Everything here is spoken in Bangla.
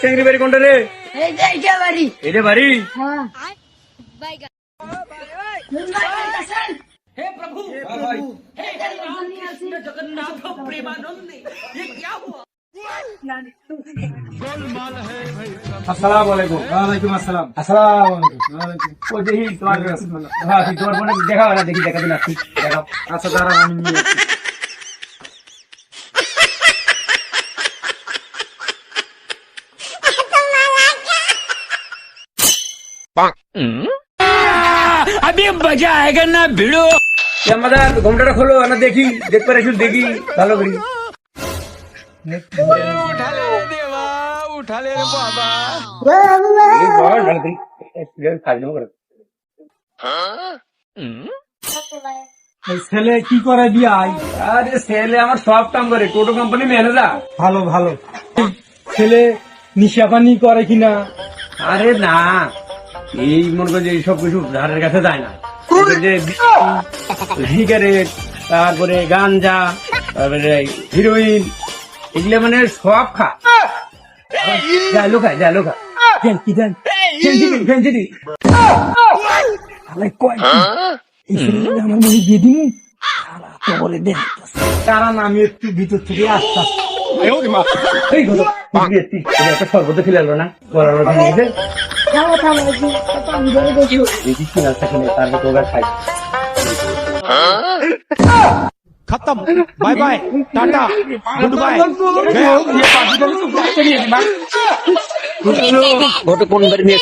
চেংড়ি বাড়ি কোনটা রে? এটা বাড়ি। আসসালামু আলাইকুম। ওয়ালাইকুম আসসালাম। আসসালামু আলাইকুম। ওই দেখি তোমার তোমার বোনে দেখাও না, দেখি দেখাতে না দেখাও। আচ্ছা দাঁড়ান, আমি নিয়ে আসছি। अभी मजा आएगा ना भिड़ो। আমাদের ঘোমটাটা খোলো, আমরা দেখি, দেখতে পারি, শুধু দেখি ভালো করি। उठा ले रे देवा, उठा ले रे बाबा। এই বল, ভালো করি। কাজ নেবো করে। এই ছেলে কি করে বিয়াই? আরে ছেলে আমার সব কাম করে, টোটো কোম্পানি ম্যানেজার। ভালো ভালো। ছেলে নিশা পানি করে কিনা? আরে না, এই মনে করছে এইসব কিছু ধারের কাছে যায় না। যে সিগারেট, তারপরে গাঞ্জা, তারপরে হিরোইন, এগুলো মানে সব খা যায় লোকা যায় লোকা। দেন কি দেন? ফেন্সিটি আলাই কয় কি? এই ছেলেটা আমার মনে দিয়ে দিমু। শালা তো বলে দেন। কারণ আমি একটু ভিতর থেকে আসতাম। এই হলো একটা সর্বত ফেলালো না গলার ভেঙে গেছে। দেখি কি রাস্তা খেলে তারপর তোগার খাই। खत्म, bye bye, tata, good bye. কোন বাড়ি নিয়ে